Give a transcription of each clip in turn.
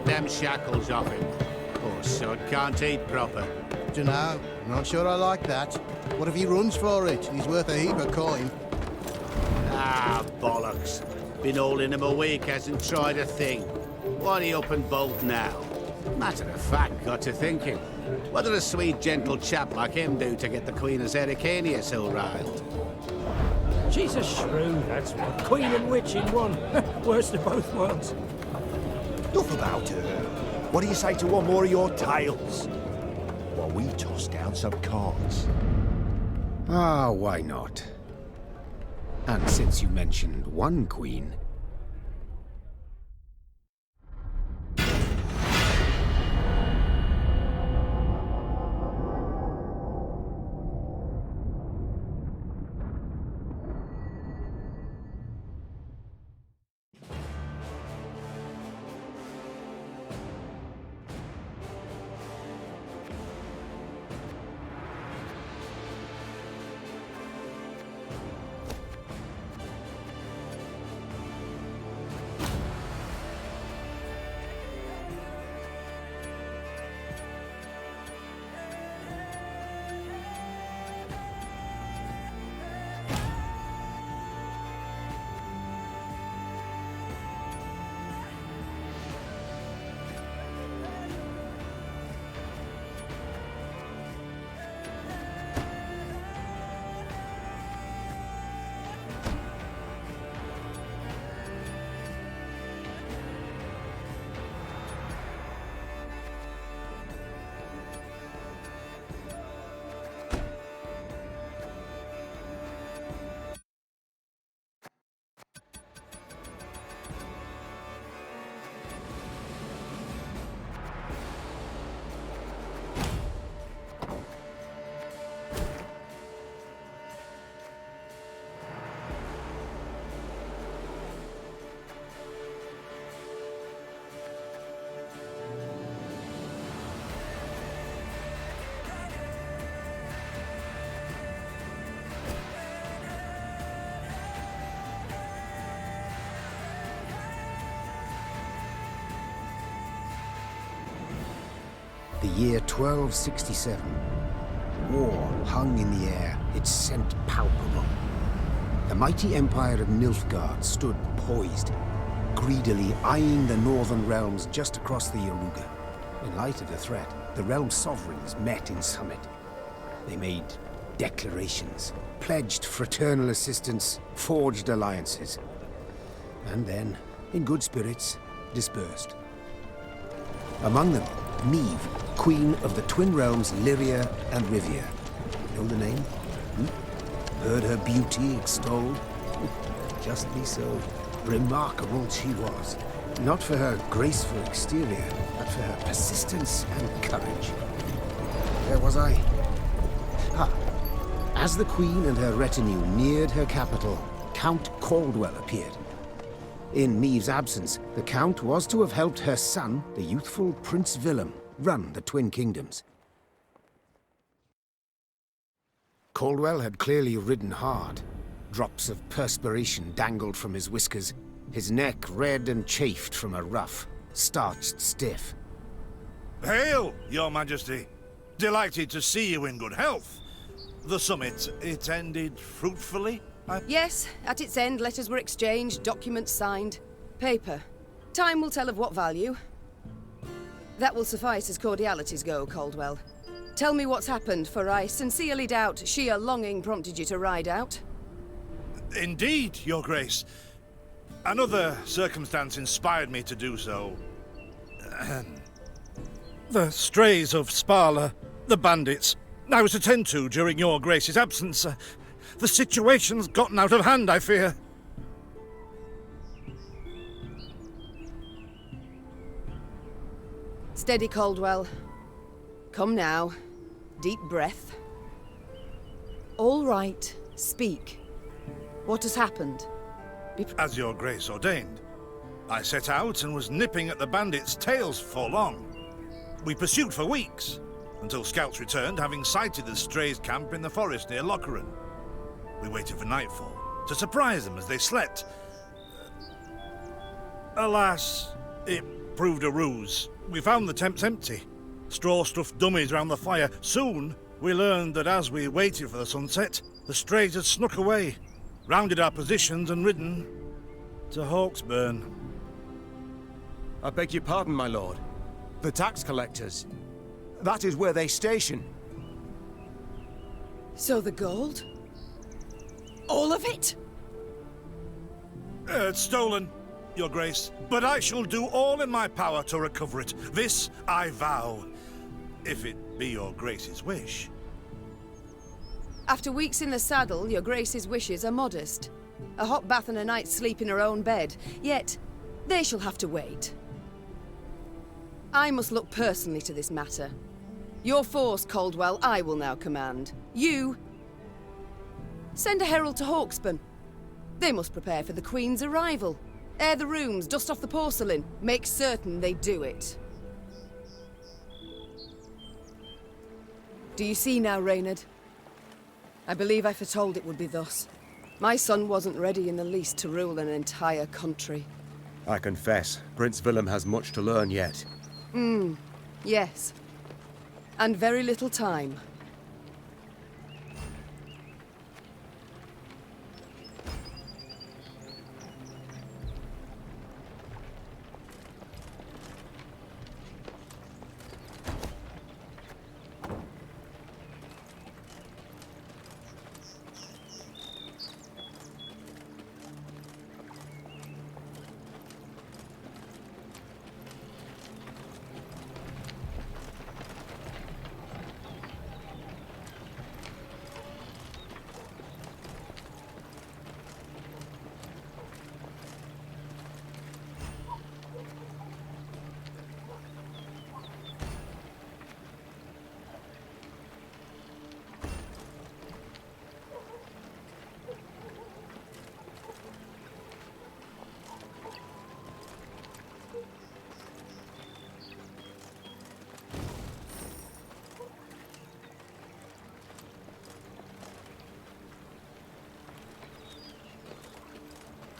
get them shackles off him. Poor sod can't eat proper. Dunno, I'm not sure I like that. What if he runs for it? He's worth a heap of coin. Ah, bollocks. Been holding him a week, hasn't tried a thing. Why'd he up and bolt now? Matter of fact, got to thinking. What did a sweet, gentle chap like him do to get the Queen of Zericania so riled? She's a shrew, that's what. Queen and witch in one. Worst of both worlds. Enough about her. What do you say to one more of your tales? While we toss down some cards. Ah, why not? And since you mentioned one queen... The year 1267. War hung in the air, its scent palpable. The mighty empire of Nilfgaard stood poised, greedily eyeing the northern realms just across the Yaruga. In light of the threat, the realm sovereigns met in summit. They made declarations, pledged fraternal assistance, forged alliances, and then, in good spirits, dispersed. Among them, Meve, Queen of the Twin Realms Lyria and Rivia. Know the name? Heard her beauty extolled? Justly so. Remarkable she was. Not for her graceful exterior, but for her persistence and courage. Where was I? As the Queen and her retinue neared her capital, Count Caldwell appeared. In Meve's absence, the Count was to have helped her son, the youthful Prince Willem, run the Twin Kingdoms. Caldwell had clearly ridden hard. Drops of perspiration dangled from his whiskers, his neck red and chafed from a ruff, starched stiff. Hail, Your Majesty! Delighted to see you in good health. The summit, it ended fruitfully? Yes, at its end, letters were exchanged, documents signed. Paper. Time will tell of what value. That will suffice as cordialities go, Caldwell. Tell me what's happened, for I sincerely doubt sheer longing prompted you to ride out. Indeed, Your Grace. Another circumstance inspired me to do so. The strays of Sparla, the bandits, I was to tend to during Your Grace's absence. The situation's gotten out of hand, I fear. Steady, Caldwell. Come now. Deep breath. All right. Speak. What has happened? As Your Grace ordained, I set out and was nipping at the bandits' tails for long. We pursued for weeks, until scouts returned, having sighted the strays' camp in the forest near Locheren. We waited for nightfall to surprise them as they slept. Alas, it proved a ruse. We found the tents empty. Straw-stuffed dummies round the fire. Soon, we learned that as we waited for the sunset, the strays had snuck away, rounded our positions and ridden to Hawksburn. I beg your pardon, my lord. The tax collectors. That is where they station. So the gold? All of it? It's stolen, Your Grace, but I shall do all in my power to recover it. This I vow, if it be Your Grace's wish. After weeks in the saddle, Your Grace's wishes are modest. A hot bath and a night's sleep in her own bed. Yet, they shall have to wait. I must look personally to this matter. Your force, Caldwell, I will now command. You... send a herald to Hawksburn. They must prepare for the Queen's arrival. Air the rooms, dust off the porcelain. Make certain they do it. Do you see now, Reynard? I believe I foretold it would be thus. My son wasn't ready in the least to rule an entire country. I confess, Prince Willem has much to learn yet. Yes. And very little time.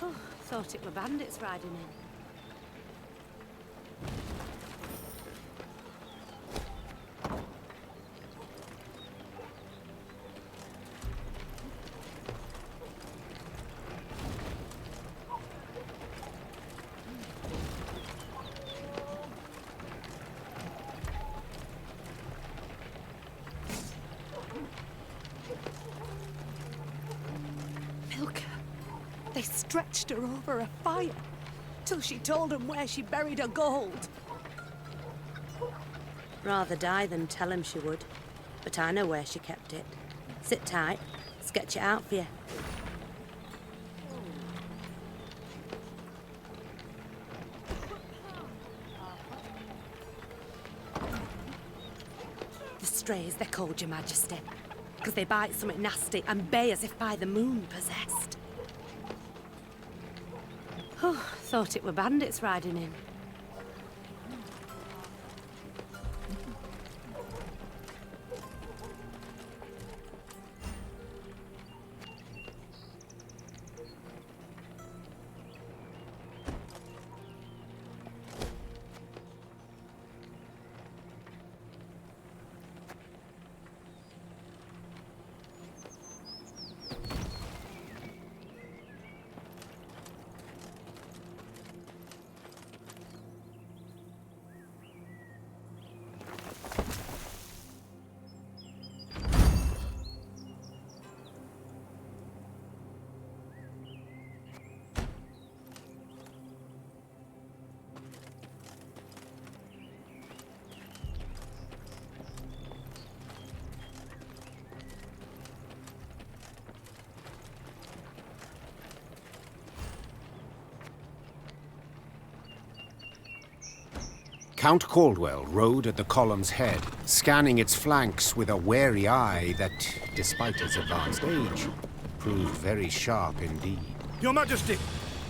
Oh, thought it were bandits riding in. They stretched her over a fire till she told them where she buried her gold. Rather die than tell him she would. But I know where she kept it. Sit tight, sketch it out for you. The strays, they're called, Your Majesty, because they bite something nasty and bay as if by the moon possessed. Oh, thought it were bandits riding in. Count Caldwell rode at the column's head, scanning its flanks with a wary eye that, despite its advanced age, proved very sharp indeed. Your Majesty!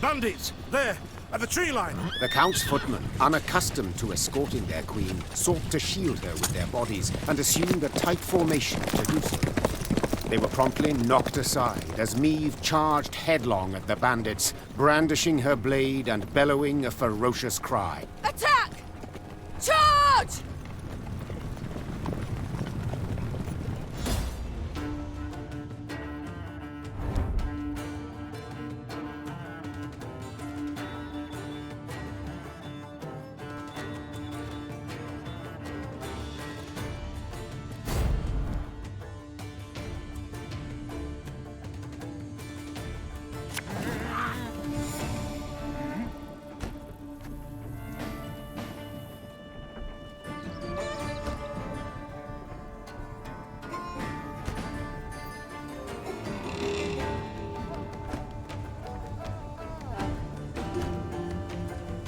Bandits! There! At the tree line! The Count's footmen, unaccustomed to escorting their queen, sought to shield her with their bodies and assumed a tight formation to do so. They were promptly knocked aside as Meve charged headlong at the bandits, brandishing her blade and bellowing a ferocious cry. Attack! out!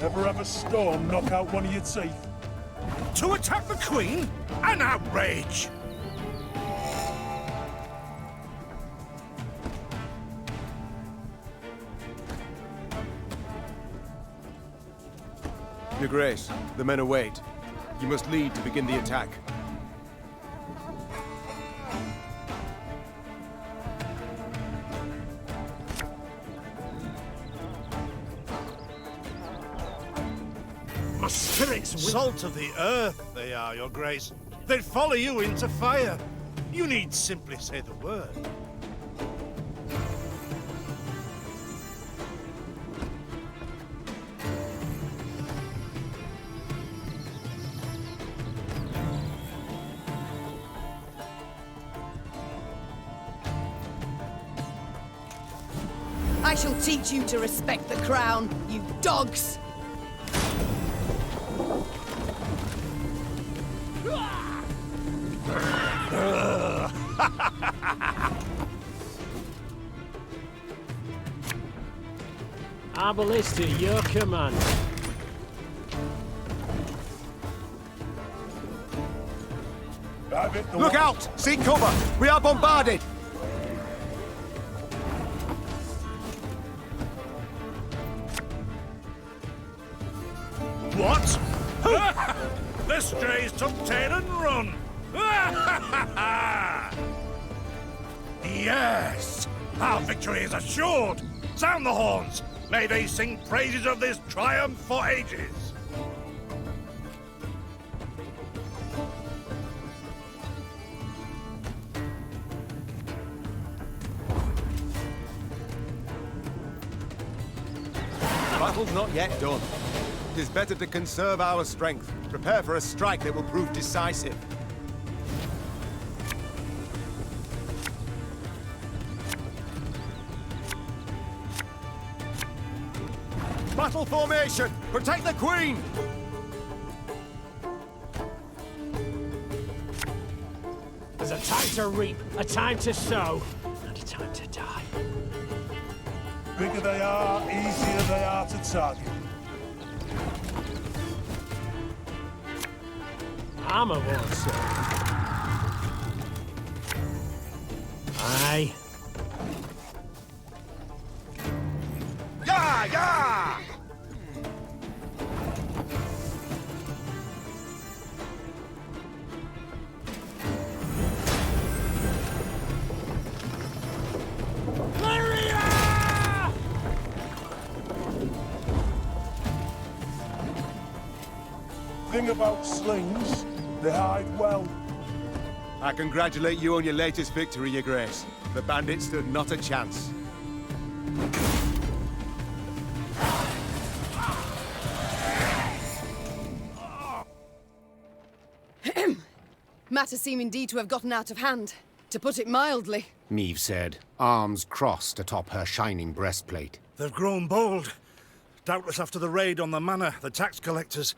Ever have a storm knock out one of your teeth? To attack the Queen? An outrage! Your Grace, the men await. You must lead to begin the attack. My spirits will... Salt of the earth, they are, Your Grace. They'd follow you into fire. You need simply say the word. I shall teach you to respect the crown, you dogs! Arbalist, your command. Look out! Seek cover! We are bombarded! What? The strays took tail and run! Yes! Our victory is assured! Sound the horns! May they sing praises of this triumph for ages! The battle's not yet done. It is better to conserve our strength. Prepare for a strike that will prove decisive. Battle formation! Protect the Queen! There's a time to reap, a time to sow, and a time to die. Bigger they are, easier they are to target. Armor won't serve. Aye. Yeah, yeah! Lyria! Thing about slings, they hide well. I congratulate you on your latest victory, Your Grace. The bandits stood not a chance. Matters seem indeed to have gotten out of hand, to put it mildly. Meve said, arms crossed atop her shining breastplate. They've grown bold. Doubtless after the raid on the manor, the tax collectors.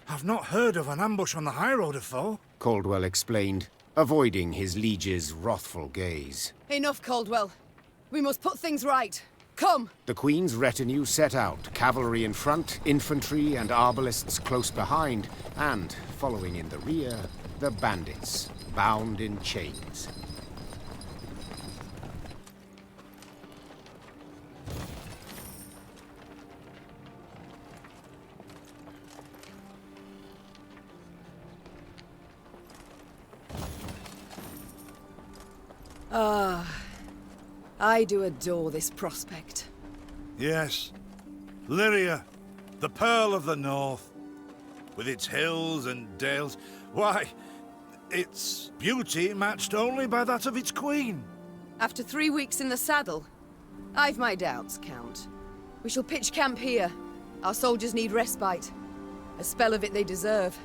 I've not heard of an ambush on the high road afore. Caldwell explained, avoiding his liege's wrathful gaze. Enough, Caldwell. We must put things right. Come! The Queen's retinue set out, cavalry in front, infantry and arbalists close behind, and, following in the rear, the bandits, bound in chains. I do adore this prospect. Yes. Lyria, the Pearl of the North. with its hills and dales. Why, its beauty matched only by that of its queen. After 3 weeks in the saddle? I've my doubts, Count. We shall pitch camp here. Our soldiers need respite. A spell of it they deserve.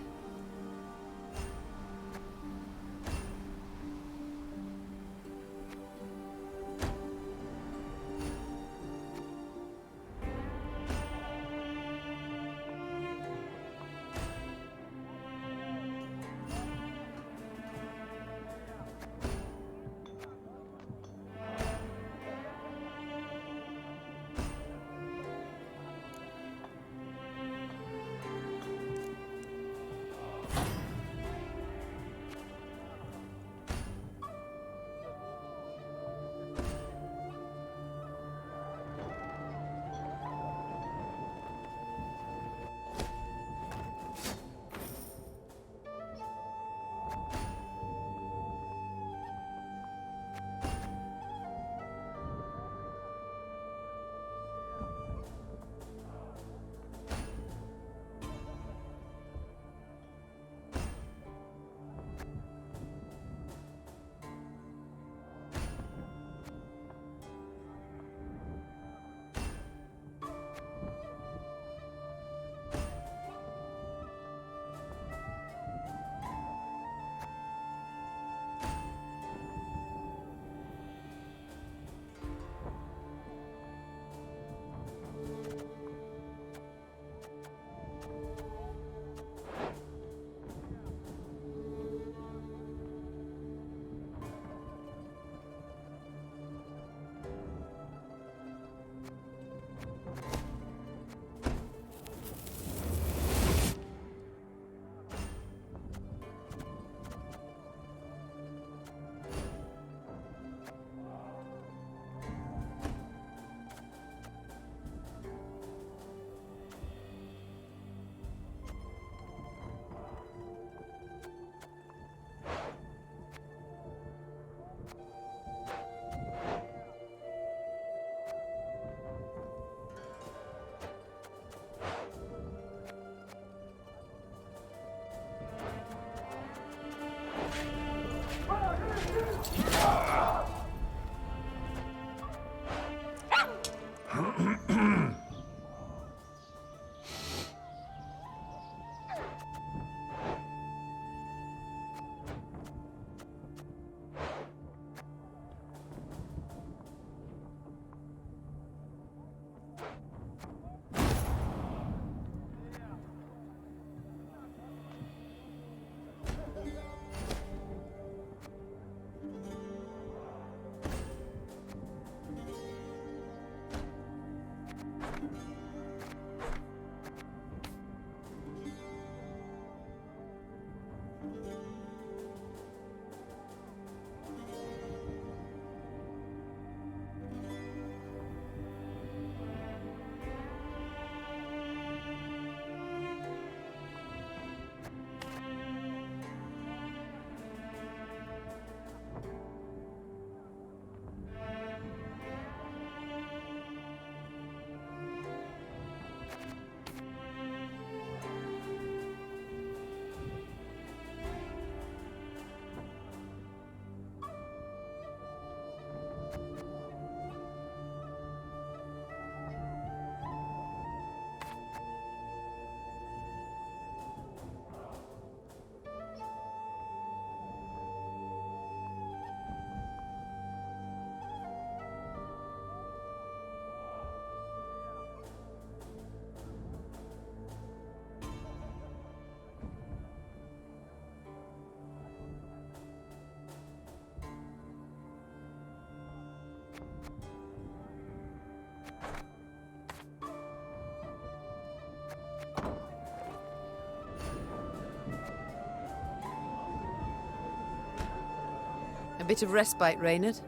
A bit of respite, Reynard?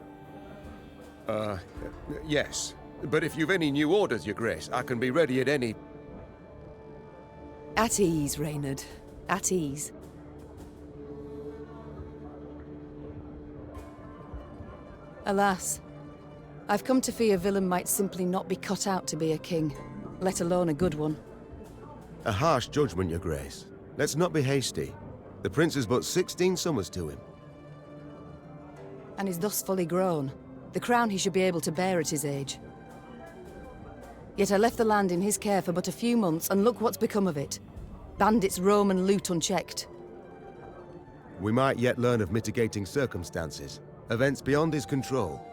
Yes. But if you've any new orders, Your Grace, I can be ready at any... At ease, Reynard. At ease. Alas, I've come to fear Willem might simply not be cut out to be a king, let alone a good one. A harsh judgment, Your Grace. Let's not be hasty. The prince is but 16 summers to him. And is thus fully grown. The crown he should be able to bear at his age. Yet I left the land in his care for but a few months, and look what's become of it. Bandits roam and loot unchecked. We might yet learn of mitigating circumstances, events beyond his control.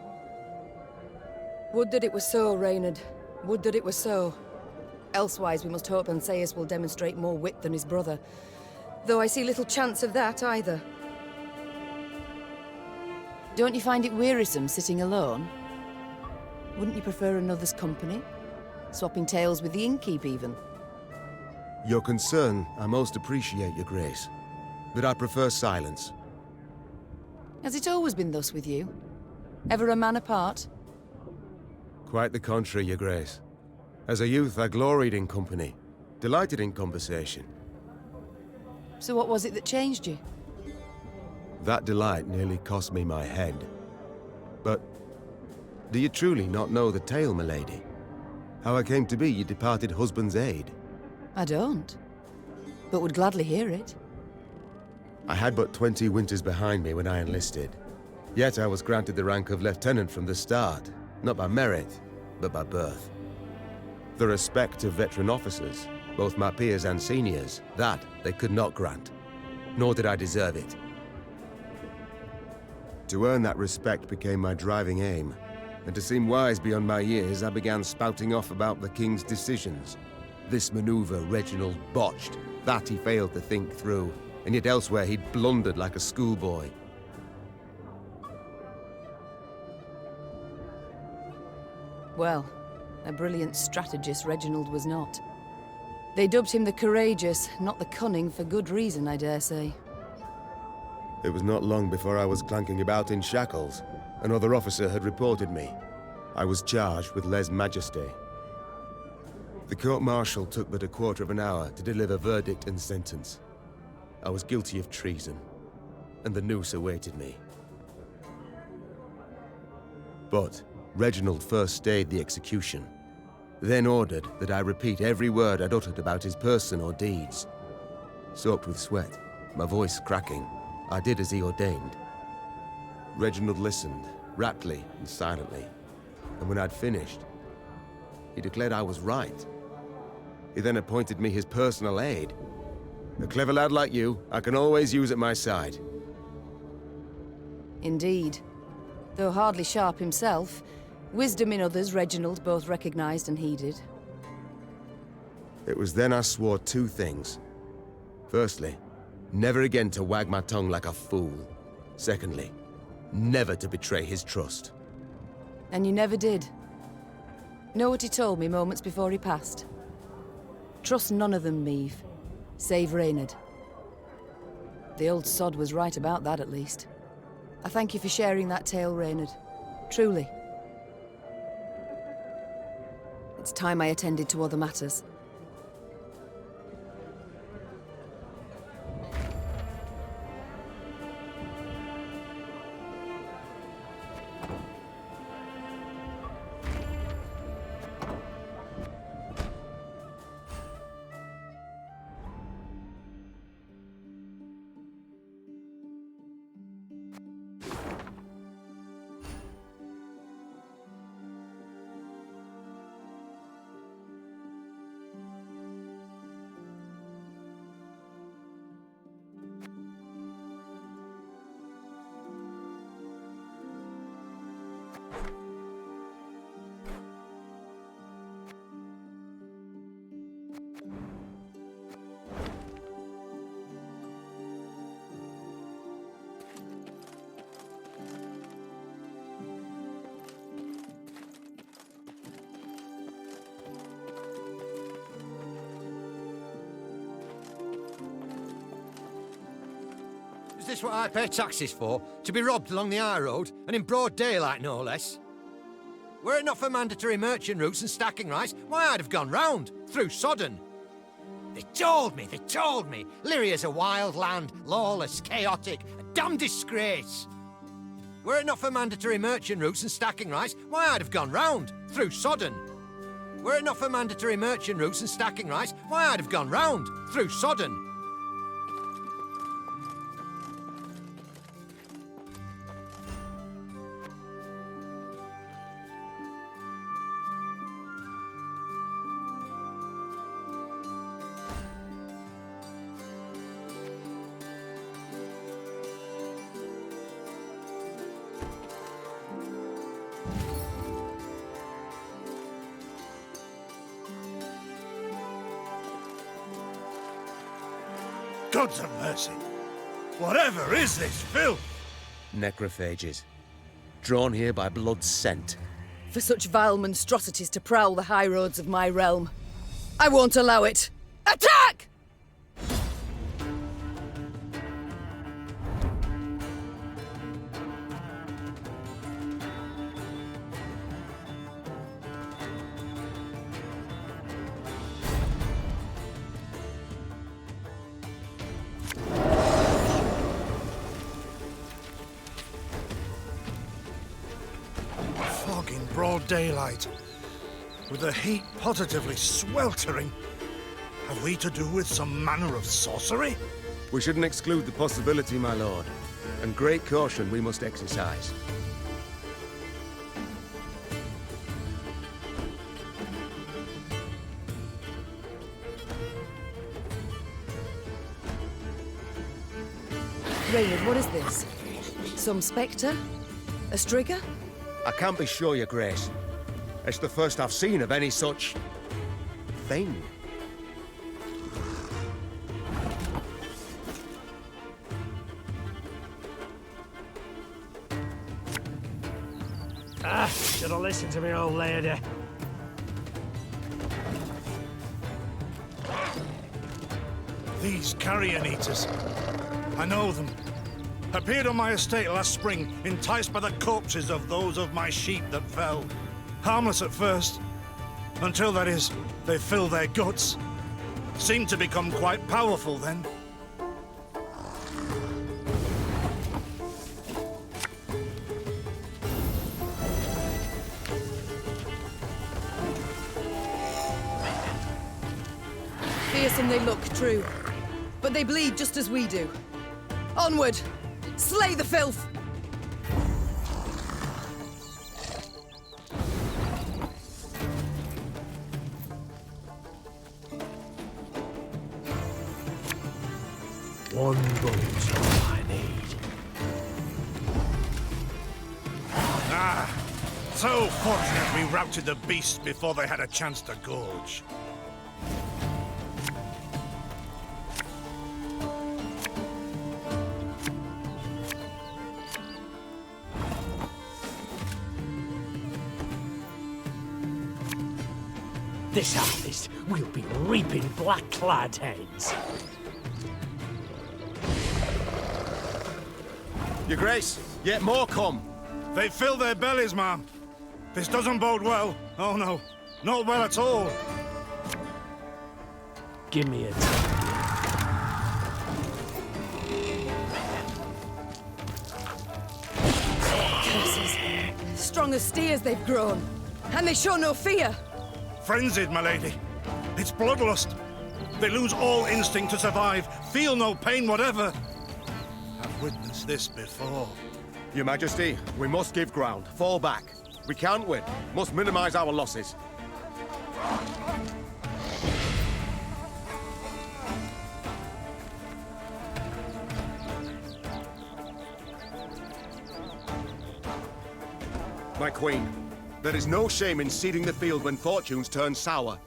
Would that it were so, Reynard. Would that it were so. Elsewise, we must hope Ansaeus will demonstrate more wit than his brother. Though I see little chance of that either. Don't you find it wearisome sitting alone? Wouldn't you prefer another's company? Swapping tales with the innkeep, even? Your concern, I most appreciate, Your Grace. But I prefer silence. Has it always been thus with you? Ever a man apart? Quite the contrary, Your Grace. As a youth, I gloried in company, delighted in conversation. So what was it that changed you? That delight nearly cost me my head. But do you truly not know the tale, milady? How I came to be your departed husband's aide? I don't, but would gladly hear it. I had but 20 winters behind me when I enlisted. Yet I was granted the rank of lieutenant from the start, not by merit, but by birth. The respect of veteran officers, both my peers and seniors, that they could not grant, nor did I deserve it. To earn that respect became my driving aim, and to seem wise beyond my years, I began spouting off about the king's decisions. This maneuver Reginald botched, that he failed to think through, and yet elsewhere he'd blundered like a schoolboy. Well, a brilliant strategist Reginald was not. They dubbed him the courageous, not the cunning, for good reason, I dare say. It was not long before I was clanking about in shackles. Another officer had reported me. I was charged with lèse-majesté. The court-martial took but a quarter of an hour to deliver verdict and sentence. I was guilty of treason, and the noose awaited me. But Reginald first stayed the execution, then ordered that I repeat every word I'd uttered about his person or deeds. Soaked with sweat, my voice cracking, I did as he ordained. Reginald listened, raptly and silently, and when I'd finished, he declared I was right. He then appointed me his personal aide. A clever lad like you, I can always use at my side. Indeed. Though hardly sharp himself, wisdom in others Reginald both recognized and heeded. It was then I swore two things. Firstly, never again to wag my tongue like a fool. Secondly, never to betray his trust. And you never did. Know what he told me moments before he passed? Trust none of them, Meve, save Reynard. The old sod was right about that, at least. I thank you for sharing that tale, Reynard. Truly. It's time I attended to other matters. Is this what I pay taxes for? To be robbed along the high road, and in broad daylight, no less? Were it not for mandatory merchant routes and stacking rights, why, I'd have gone round, through Sodden. They told me! Lyria's a wild land, lawless, chaotic, a damn disgrace. Were it not for mandatory merchant routes and stacking rights, why, I'd have gone round, through Sodden. Were it not for mandatory merchant routes and stacking rights, why, I'd have gone round, through Sodden. Gods of mercy! Whatever is this filth? Necrophages. Drawn here by blood's scent. For such vile monstrosities to prowl the high roads of my realm. I won't allow it! Attack! Fog in broad daylight, with the heat positively sweltering. Have we to do with some manner of sorcery? We shouldn't exclude the possibility, my lord. And great caution we must exercise. Raynard, what is this? Some spectre? A strigger? I can't be sure, your grace. It's the first I've seen of any such... thing. Should have listened to me old lady. These carrion eaters. I know them. Appeared on my estate last spring, enticed by the corpses of those of my sheep that fell. Harmless at first, until, that is, they fill their guts. Seemed to become quite powerful then. Fearsome they look, true. But they bleed just as we do. Onward! Slay the filth! One bolt all I need. So fortunate we routed the beasts before they had a chance to gorge. This harvest, we'll be reaping black-clad heads. Your grace, yet more come. They fill their bellies, ma'am. This doesn't bode well. Oh no, not well at all. Give me a Curses. Strong as steers they've grown. And they show no fear. Frenzied, my lady. It's bloodlust. They lose all instinct to survive, feel no pain whatever. I've witnessed this before. Your Majesty, we must give ground. Fall back. We can't win. Must minimize our losses. My queen, there is no shame in ceding the field when fortunes turn sour.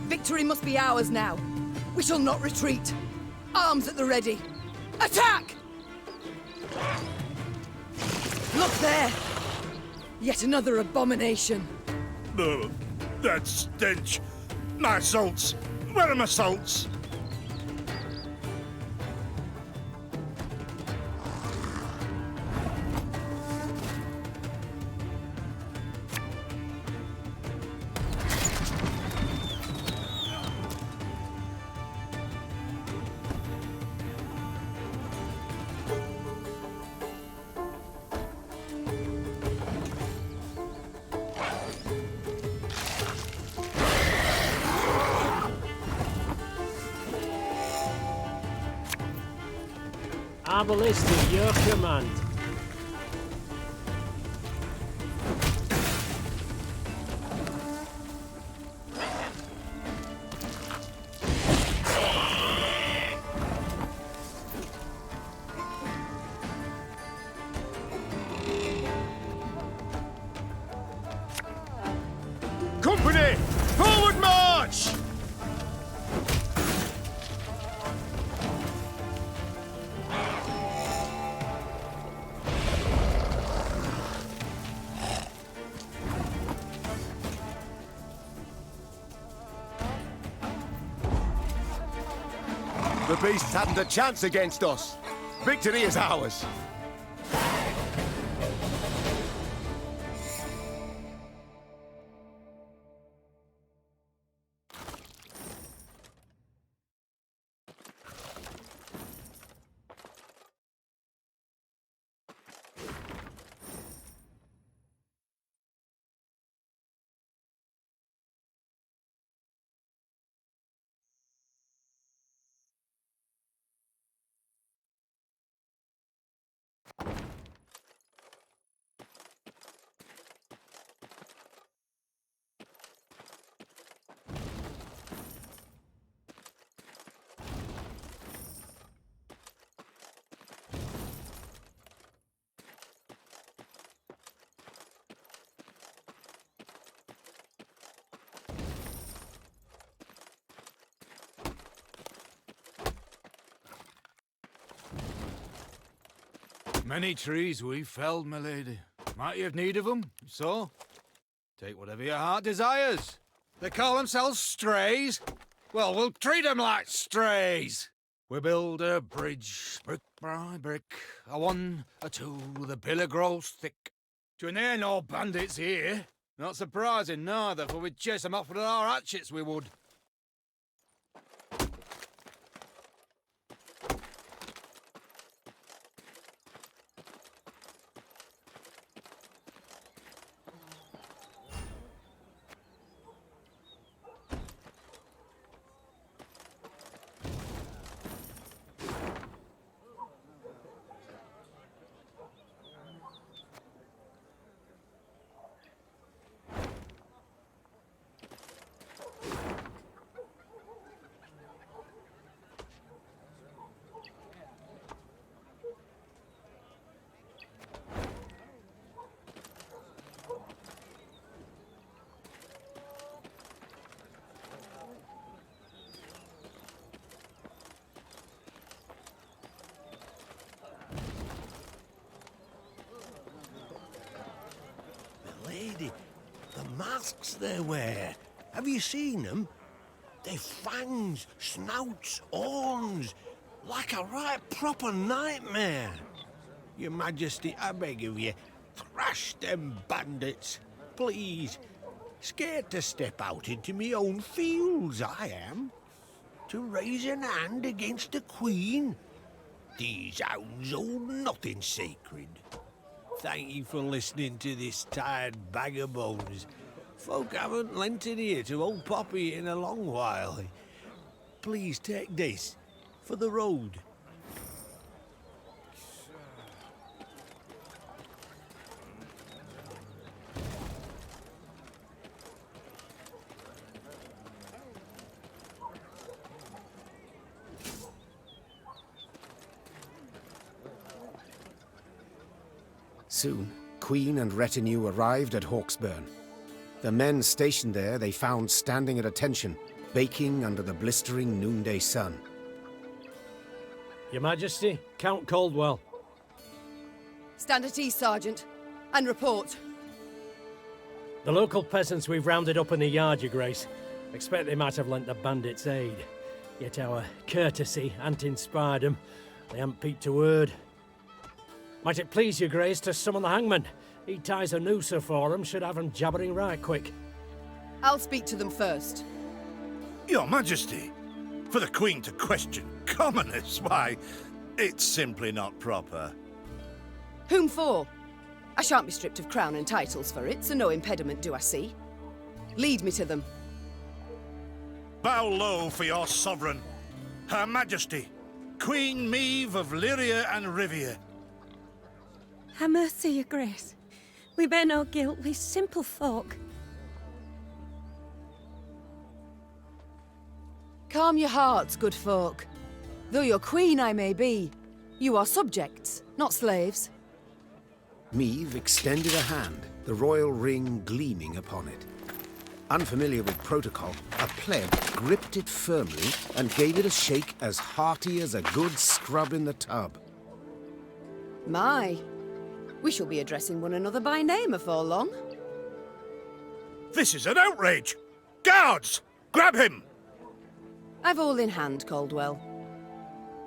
Victory must be ours now. We shall not retreat. Arms at the ready. Attack! Look there! Yet another abomination. Ugh, that stench. My salts. Where are my salts? Our ballista, your command. Company! Forward march! The beasts hadn't a chance against us. Victory is ours. Many trees we felled, my lady. Might you have need of them? So, take whatever your heart desires. They call themselves strays. Well, we'll treat them like strays. We build a bridge, brick by brick. A one, a two, the pillar grows thick. D'you near no bandits here? Not surprising neither, for we'd chase them off with our hatchets, we would. Lady, the masks they wear. Have you seen them? They've fangs, snouts, horns, like a right proper nightmare. Your Majesty, I beg of you, thrash them bandits, please. Scared to step out into me own fields, I am. To raise an hand against the Queen. These hounds hold nothing sacred. Thank you for listening to this tired bag of bones. Folk haven't lent an ear to old Poppy in a long while. Please take this for the road. Soon, Queen and retinue arrived at Hawksburn. The men stationed there they found standing at attention, baking under the blistering noonday sun. Your Majesty, Count Caldwell. Stand at ease, Sergeant, and report. The local peasants we've rounded up in the yard, Your Grace. Expect they might have lent the bandits aid. Yet our courtesy hadn't inspired them. They hadn't peeped a word. Might it please Your Grace to summon the hangman? He ties a noose for them, should have them jabbering right quick. I'll speak to them first. Your Majesty, for the Queen to question commoners, why, it's simply not proper. Whom for? I shan't be stripped of crown and titles for it, so no impediment do I see. Lead me to them. Bow low for your sovereign, Her Majesty, Queen Meve of Lyria and Rivia. Ha' mercy, your grace. We bear no guilt, we simple folk. Calm your hearts, good folk. Though your queen I may be, you are subjects, not slaves. Meve extended a hand, the royal ring gleaming upon it. Unfamiliar with protocol, a pleb gripped it firmly and gave it a shake as hearty as a good scrub in the tub. My, we shall be addressing one another by name afore long. This is an outrage! Guards! Grab him! I've all in hand, Caldwell.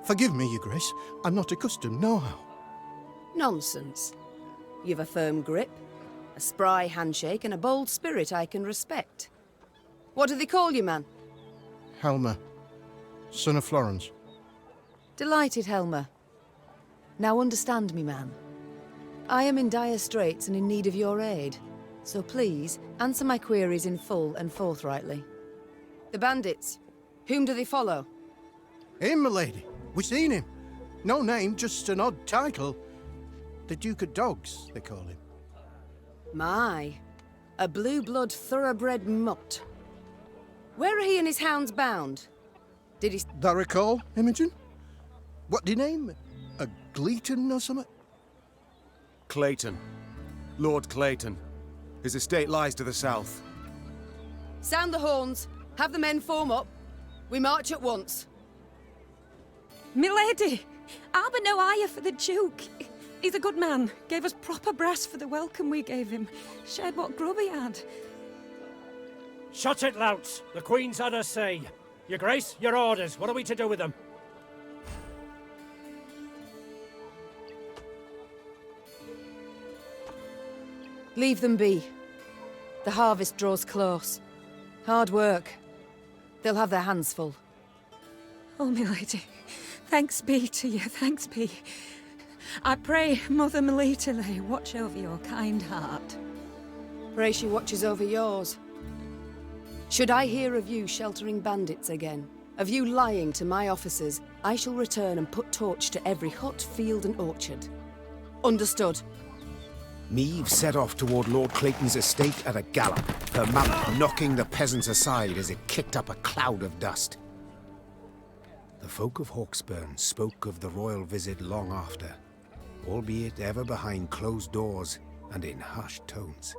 Forgive me, your grace. I'm not accustomed, no how. Nonsense. You've a firm grip, a spry handshake, and a bold spirit I can respect. What do they call you, man? Helmer, son of Florence. Delighted, Helmer. Now understand me, man. I am in dire straits and in need of your aid, so please answer my queries in full and forthrightly. The bandits, whom do they follow? Him, my lady. We seen him. No name, just an odd title. The Duke of Dogs, they call him. My, a blue-blood thoroughbred mutt. Where are he and his hounds bound? Did he... That recall, Imogen? What do you name? A Gleeton or something? Clayton. Lord Clayton. His estate lies to the south. Sound the horns. Have the men form up. We march at once. Milady! I'll be no higher for the Duke. He's a good man. Gave us proper brass for the welcome we gave him. Shared what grub he had. Shut it, louts. The Queen's had her say. Your Grace, your orders. What are we to do with them? Leave them be. The harvest draws close. Hard work. They'll have their hands full. Oh, milady. Thanks be to you, thanks be. I pray Mother Melitele watch over your kind heart. Pray she watches over yours. Should I hear of you sheltering bandits again, of you lying to my officers, I shall return and put torch to every hut, field and orchard. Understood. Meve set off toward Lord Clayton's estate at a gallop, her mount knocking the peasants aside as it kicked up a cloud of dust. The folk of Hawksburn spoke of the royal visit long after, albeit ever behind closed doors and in hushed tones.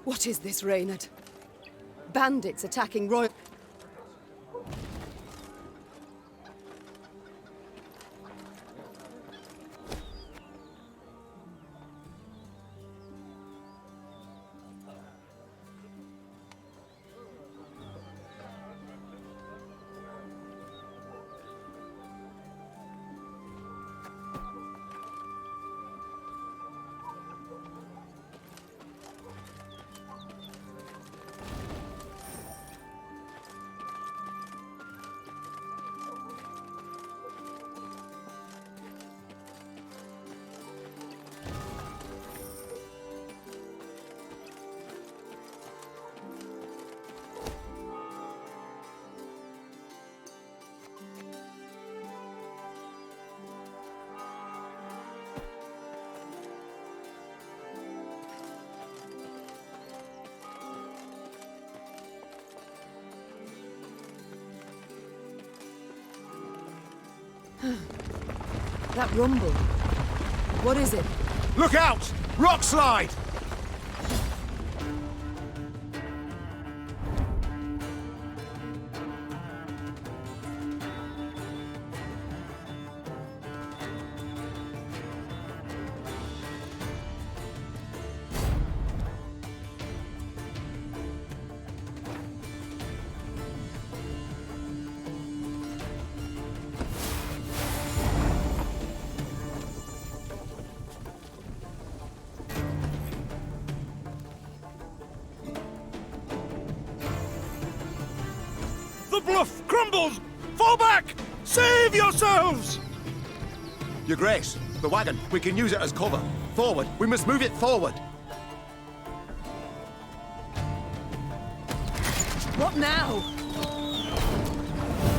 What is this, Reynard? Bandits attacking royal... That rumble. What is it? Look out! Rock slide! The bluff crumbles! Fall back! Save yourselves! Your Grace, the wagon. We can use it as cover. Forward. We must move it forward. What now?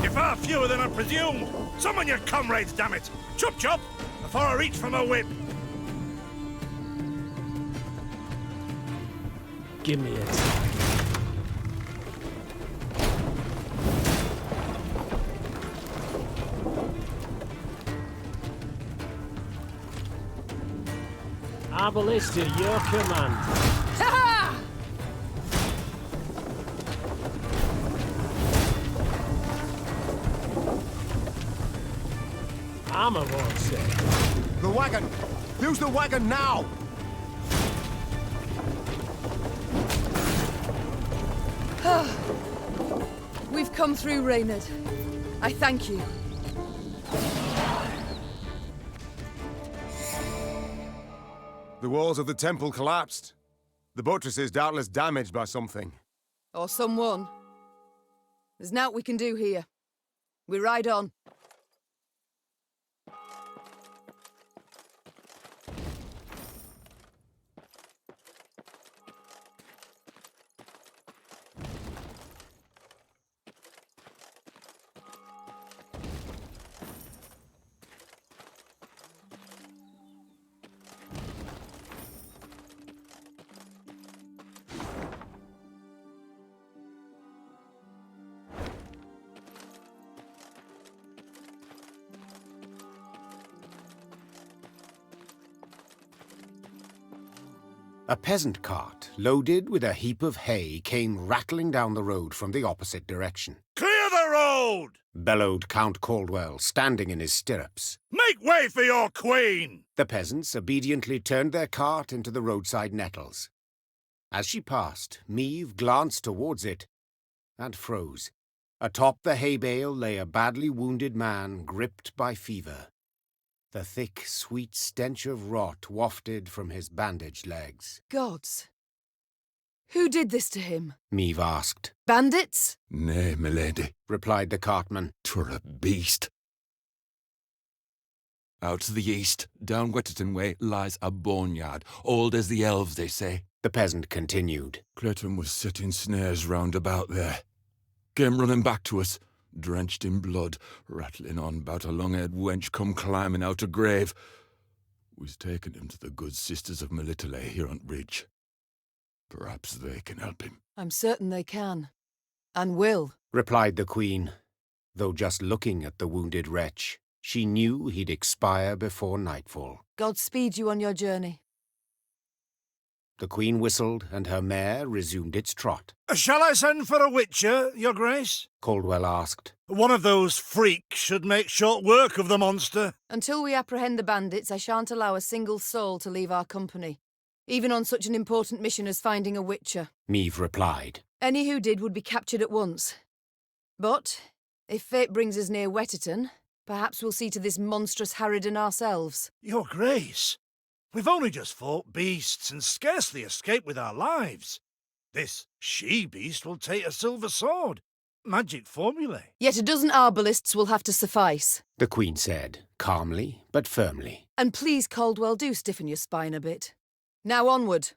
You're far fewer than I presume. Summon your comrades, damn it! Chop chop! Before I reach for my whip. Give me a target. Our ballista, your command. Ha-ha! Armor won't say. The wagon! Use the wagon now! We've come through, Reynard. I thank you. The walls of the temple collapsed. The buttress is doubtless damaged by something. Or someone. There's naught we can do here. We ride on. A peasant cart, loaded with a heap of hay, came rattling down the road from the opposite direction. Clear the road! Bellowed Count Caldwell, standing in his stirrups. Make way for your queen! The peasants obediently turned their cart into the roadside nettles. As she passed, Meve glanced towards it and froze. Atop the hay bale lay a badly wounded man gripped by fever. The thick, sweet stench of rot wafted from his bandaged legs. Gods. Who did this to him? Meve asked. Bandits? Nay, milady, replied the cartman. 'Twere a beast. Out to the east, down Wetterton way, lies a boneyard, old as the elves, they say. The peasant continued. Clayton was setting snares round about there. Came running back to us, drenched in blood, rattling on about a long-haired wench come climbing out a grave. We's taken him to the good sisters of Melitele here on Bridge. Perhaps they can help him. I'm certain they can. And will, replied the Queen. Though just looking at the wounded wretch, she knew he'd expire before nightfall. God speed you on your journey. The Queen whistled, and her mare resumed its trot. Shall I send for a witcher, Your Grace? Caldwell asked. One of those freaks should make short work of the monster. Until we apprehend the bandits, I shan't allow a single soul to leave our company, even on such an important mission as finding a witcher. Meve replied. Any who did would be captured at once. But, if fate brings us near Wetterton, perhaps we'll see to this monstrous harridan ourselves. Your Grace, we've only just fought beasts and scarcely escaped with our lives. This she-beast will take a silver sword. Magic formulae. Yet a dozen arbalists will have to suffice, the Queen said, calmly but firmly. And please, Caldwell, do stiffen your spine a bit. Now onward.